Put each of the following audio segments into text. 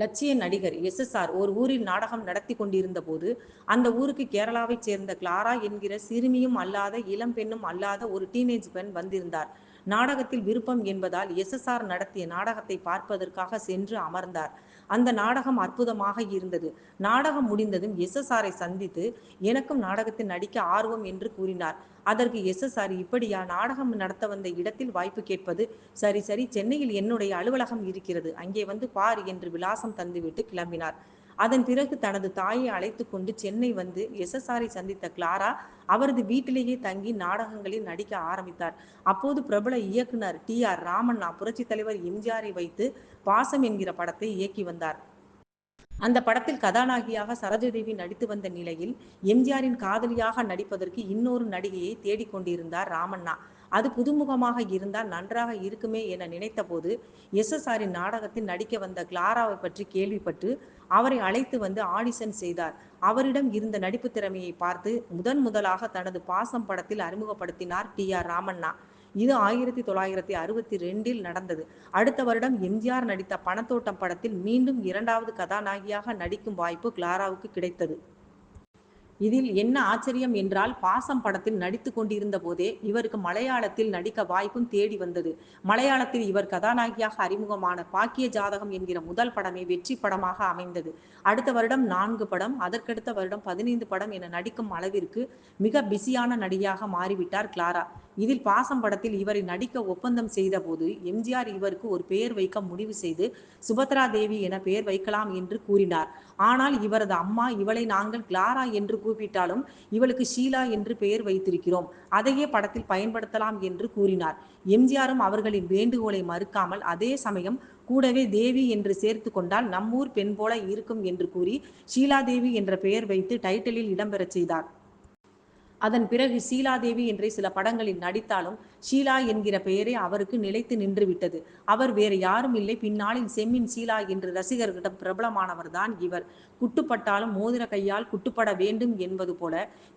லட்சிய நடிகர் எஸ்.எஸ்.ஆர். ஒரு ஊரில் நாடகம் நடத்தி கொண்டிருந்த போது, அந்த ஊருக்கு கேரளாவைச் சேர்ந்த கிளாரா என்கிற சிறுமியும் அல்லாத, இளம் பெண்ணும் அல்லாத ஒரு டீனேஜ் பெண் வந்திருந்தார். நாடகத்தில் விருப்பம் என்பதால் எஸ்.எஸ்.ஆர். நடத்திய நாடகத்தை பார்ப்பதற்காக சென்று அமர்ந்தார். அந்த நாடகம் அற்புதமாக இருந்தது. நாடகம் முடிந்ததும் எஸ்.எஸ்.ஆரை சந்தித்து, எனக்கும் நாடகத்தில் நடிக்க ஆர்வம் என்று கூறினார். அதற்கு எஸ்.எஸ்.ஆர். இப்படியா நாடகம் நடத்த வந்த இடத்தில் வாய்ப்பு கேட்பது? சரி சரி, சென்னையில் என்னுடைய அலுவலகம் இருக்கிறது, அங்கே வந்து பார் என்று விலாசம் தந்துவிட்டு கிளம்பினார். அதன் பிறகு தனது தாயை அழைத்து கொண்டு சென்னை வந்து எஸ்.எஸ்.ஆரை சந்தித்த கிளாரா அவரது வீட்டிலேயே தங்கி நாடகங்களில் நடிக்க ஆரம்பித்தார். அப்போது பிரபல இயக்குனர் டி.ஆர். ராமண்ணா புரட்சி தலைவர் எம்.ஜி.ஆரை வைத்து பாசம் என்கிற படத்தை இயக்கி வந்தார். அந்த படத்தில் கதாநாயகியாக சரோஜாதேவி நடித்து வந்த நிலையில், எம்.ஜி.ஆரின் காதலியாக நடிப்பதற்கு இன்னொரு நடிகையை தேடிக்கொண்டிருந்தார் ராமண்ணா. அது புதுமுகமாக இருந்தால் நன்றாக இருக்குமே என நினைத்தபோது, எஸ்.எஸ்.ஆரின் நாடகத்தில் நடிக்க வந்த கிளாராவை பற்றி கேள்விப்பட்டு அவரை அழைத்து வந்து ஆடிஷன் செய்தார். அவரிடம் இருந்த நடிப்பு திறமையை பார்த்து முதலாக தனது பாசம் படத்தில் அறிமுகப்படுத்தினார் டி.ஆர். ராமண்ணா. இது 1962 நடந்தது. அடுத்த வருடம் எம்.ஜி.ஆர். நடித்த பணத்தோட்டம் படத்தில் மீண்டும் இரண்டாவது கதாநாயகியாக நடிக்கும் வாய்ப்பு கிளாராவுக்கு கிடைத்தது. இதில் என்ன ஆச்சரியம் என்றால், பாசம் படத்தில் நடித்து கொண்டிருந்த போதே இவருக்கு மலையாளத்தில் நடிக்க வாய்ப்பும் தேடி வந்தது. மலையாளத்தில் இவர் கதாநாயகியாக அறிமுகமான பாக்கிய ஜாதகம் என்கிற முதல் படமே வெற்றி படமாக அமைந்தது. அடுத்த வருடம் 4 படம், அதற்கடுத்த வருடம் 15 படம் என நடிக்கும் அளவிற்கு மிக பிஸியான நடிகையாக மாறிவிட்டார் கிளாரா. இதில் பாசம் படத்தில் இவரை நடிக்க ஒப்பந்தம் செய்த போது எம்.ஜி.ஆர். இவருக்கு ஒரு பெயர் வைக்க முடிவு செய்து சுபத்ரா தேவி என பெயர் வைக்கலாம் என்று கூறினார். ஆனால் இவரது அம்மா, இவளை நாங்கள் கிளாரா என்று கூப்பிட்டாலும் இவளுக்கு ஷீலா என்று பெயர் வைத்திருக்கிறோம், அதையே படத்தில் பயன்படுத்தலாம் என்று கூறினார். எம்.ஜி.ஆரும் அவர்களின் வேண்டுகோளை மறுக்காமல், அதே சமயம் கூடவே தேவி என்று சேர்த்து கொண்டால் நம்மூர் பெண் போல இருக்கும் என்று கூறி ஷீலா தேவி என்ற பெயர் வைத்து டைட்டிலில் இடம்பெறச் செய்தார். அதன் பிறகு ஷீலாதேவி என்றே சில படங்களில் நடித்தாலும் ஷீலா என்கிற பெயரே அவருக்கு நிலைத்து நின்றுவிட்டது. அவர் வேறு யாரும் இல்லை, பின்னாளில் செம்மின் ஷீலா என்று ரசிகர்களிடம் பிரபலமானவர் தான் இவர். குட்டுப்பட்டாலும் மோதிர கையால் குட்டுப்பட வேண்டும் என்பது போல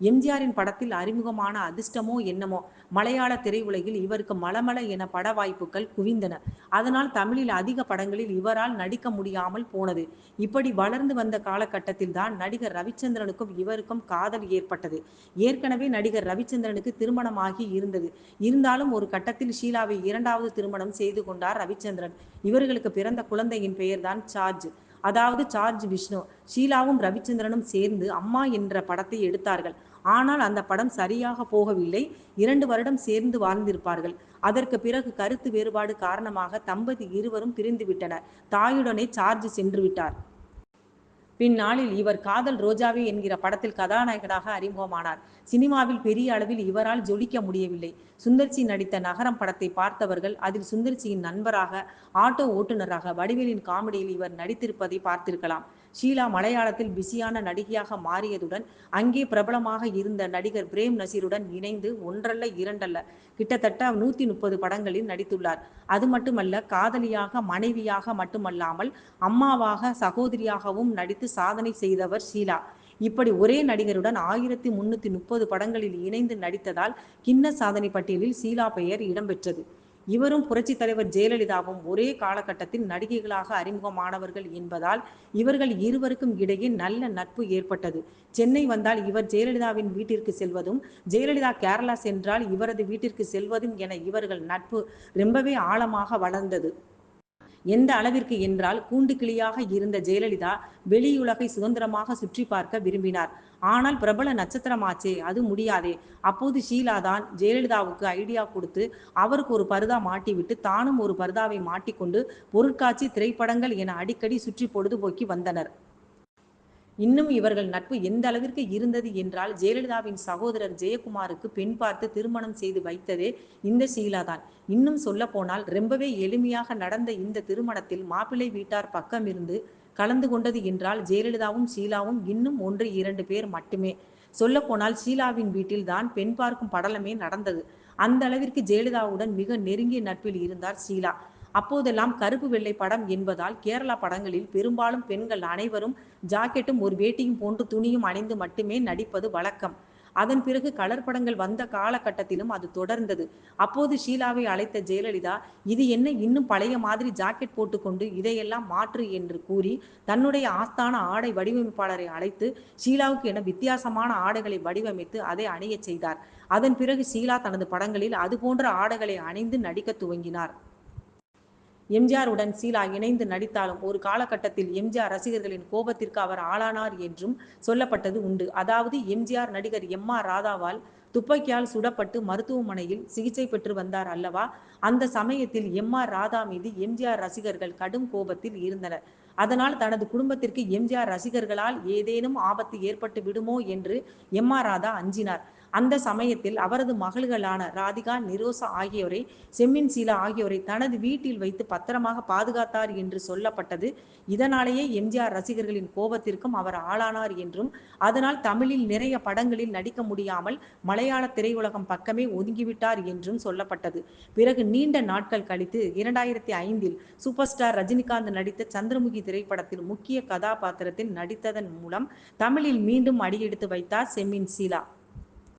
எம்.ஜி.ஆரின் படத்தில் அறிமுகமான அதிர்ஷ்டமோ என்னமோ, மலையாள திரையுலகில் இவருக்கு மளமள என பட வாய்ப்புகள் குவிந்தன. அதனால் தமிழில் அதிக படங்களில் இவரால் நடிக்க முடியாமல் போனது. இப்படி வளர்ந்து வந்த காலகட்டத்தில் தான் நடிகர் ரவிச்சந்திரனுக்கும் இவருக்கும் காதல் ஏற்பட்டது. ஏற்கனவே நடிகர் ரவிச்சந்திரனுக்கு திருமணமாகி இருந்தது. இருந்தாலும் ஒரு கட்டத்தில் ஷீலாவை இரண்டாவது திருமணம் செய்து கொண்டார் ரவிச்சந்திரன். இவர்களுக்கு பிறந்த குழந்தையின் பெயர்தான் சார்ஜ், அதாவது சார்ஜ் விஷ்ணு. ஷீலாவும் ரவிச்சந்திரனும் சேர்ந்து அம்மா என்ற படத்தை எடுத்தார்கள். ஆனால் அந்த படம் சரியாக போகவில்லை. 2 வருடம் சேர்ந்து வாழ்ந்திருப்பார்கள். அதற்கு பிறகு கருத்து வேறுபாடு காரணமாக தம்பதி இருவரும் பிரிந்துவிட்டனர். தாயுடனே சார்ஜ் சென்று விட்டார். பின்னாளில் இவர் காதல் ரோஜாவே என்கிற படத்தில் கதாநாயகனாக அறிமுகமானார். சினிமாவில் பெரிய அளவில் இவரால் ஜொலிக்க முடியவில்லை. சுந்தர்சி நடித்த நகரம் படத்தை பார்த்தவர்கள் அதில் சுந்தர்சியின் நண்பராக, ஆட்டோ ஓட்டுநராக, வடிவேலின் காமெடியில் இவர் நடித்திருப்பதை பார்த்திருக்கலாம். ஷீலா மலையாளத்தில் பிஸியான நடிகையாக மாறியதுடன் அங்கே பிரபலமாக இருந்த நடிகர் பிரேம் நசீருடன் இணைந்து ஒன்றல்ல இரண்டல்ல கிட்டத்தட்ட 130 படங்களில் நடித்துள்ளார். அது மட்டுமல்ல, காதலியாக, மனைவியாக மட்டுமல்லாமல் அம்மாவாக, சகோதரியாகவும் நடித்து சாதனை செய்தவர் ஷீலா. இப்படி ஒரே நடிகருடன் 1330 படங்களில் இணைந்து நடித்ததால் கின்ன சாதனை பட்டியலில் ஷீலா பெயர் இடம்பெற்றது. இவரும் புரட்சி தலைவர் ஜெயலலிதாவும் ஒரே காலகட்டத்தில் நடிகைகளாக அறிமுகமானவர்கள் என்பதால் இவர்கள் இருவருக்கும் இடையே நல்ல நட்பு ஏற்பட்டது. சென்னை வந்தால் இவர் ஜெயலலிதாவின் வீட்டிற்கு செல்வதும், ஜெயலலிதா கேரளா சென்றால் இவரது வீட்டிற்கு செல்வதும் என இவர்கள் நட்பு ரொம்பவே ஆழமாக வளர்ந்தது. எந்த அளவிற்கு என்றால், கூண்டு கிளியாக இருந்த ஜெயலலிதா வெளியுலகை சுதந்திரமாக சுற்றி பார்க்க விரும்பினார். ஆனால் பிரபல நட்சத்திரமாச்சே, அது முடியாதே. அப்போது ஷீலா தான் ஜெயலலிதாவுக்கு ஐடியா கொடுத்து அவருக்கு ஒரு பர்தா மாட்டிவிட்டு தானும் ஒரு பர்தாவை மாட்டிக்கொண்டு பொருட்காட்சி, திரைப்படங்கள் என அடிக்கடி சுற்றி பொழுதுபோக்கி வந்தனர். இன்னும் இவர்கள் நட்பு எந்த அளவிற்கு இருந்தது என்றால், ஜெயலலிதாவின் சகோதரர் ஜெயக்குமாருக்கு பெண் பார்த்து திருமணம் செய்து வைத்ததே இந்த ஷீலா தான். இன்னும் சொல்ல போனால் ரொம்பவே எளிமையாக நடந்த இந்த திருமணத்தில் மாப்பிள்ளை வீட்டார் பக்கமிருந்து கலந்து கொண்டது என்றால் ஜெயலலிதாவும் ஷீலாவும் இன்னும் 1-2 பேர் மட்டுமே. சொல்ல போனால் ஷீலாவின் வீட்டில் தான் பெண் பார்க்கும் படலமே நடந்தது. அந்த அளவிற்கு ஜெயலலிதாவுடன் மிக நெருங்கிய நட்பில் இருந்தார் ஷீலா. அப்போதெல்லாம் கருப்பு வெள்ளை படம் என்பதால் கேரளா படங்களில் பெரும்பாலும் பெண்கள் அனைவரும் ஜாக்கெட்டும் ஒரு வேட்டியும் போன்று துணியும் அணிந்து மட்டுமே நடிப்பது வழக்கம். அதன் பிறகு கலர் படங்கள் வந்த காலகட்டத்திலும் அது தொடர்ந்தது. அப்போது ஷீலாவை அழைத்த ஜெயலலிதா, இது என்ன இன்னும் பழைய மாதிரி ஜாக்கெட் போட்டுக்கொண்டு இதையெல்லாம் மாற்று என்று கூறி தன்னுடைய ஆஸ்தான ஆடை வடிவமைப்பாளரை அழைத்து ஷீலாவுக்கு என வித்தியாசமான ஆடைகளை வடிவமைத்து அதை அணியச் செய்தார். அதன் பிறகு ஷீலா தனது படங்களில் அதுபோன்ற ஆடைகளை அணிந்து நடிக்க துவங்கினார். எம்ஜிஆருடன் ஷீலா இணைந்து நடித்தாலும் ஒரு காலகட்டத்தில் எம்ஜிஆர் ரசிகர்களின் கோபத்திற்கு அவர் ஆளானார் என்றும் சொல்லப்பட்டது உண்டு. அதாவது எம்ஜிஆர் நடிகர் எம்.ஆர். ராதாவால் துப்பாக்கியால் சுடப்பட்டு மருத்துவமனையில் சிகிச்சை பெற்று வந்தார் அல்லவா? அந்த சமயத்தில் எம்.ஆர். ராதா மீது எம்ஜிஆர் ரசிகர்கள் கடும் கோபத்தில் இருந்தனர். அதனால் தனது குடும்பத்திற்கு எம்ஜிஆர் ரசிகர்களால் ஏதேனும் ஆபத்து ஏற்பட்டு விடுமோ என்று எம்.ஆர். ராதா அஞ்சினார். அந்த சமயத்தில் அவரது மகள்களான ராதிகா, நிரோஷா ஆகியோரை, செம்மீன் ஷீலா ஆகியோரை தனது வீட்டில் வைத்து பத்திரமாக பாதுகாத்தார் என்று சொல்லப்பட்டது. இதனாலேயே எம்ஜிஆர் ரசிகர்களின் கோபத்திற்கும் அவர் ஆளானார் என்றும், அதனால் தமிழில் நிறைய படங்களில் நடிக்க முடியாமல் மலையாள திரையுலகம் பக்கமே ஒதுங்கிவிட்டார் என்றும் சொல்லப்பட்டது. பிறகு நீண்ட நாட்கள் கழித்து 2005 சூப்பர் ஸ்டார் ரஜினிகாந்த் நடித்த சந்திரமுகி திரைப்படத்தில் முக்கிய கதாபாத்திரத்தில் நடித்ததன் மூலம் தமிழில் மீண்டும் அடியெடுத்து வைத்தார் செம்மீன் ஷீலா.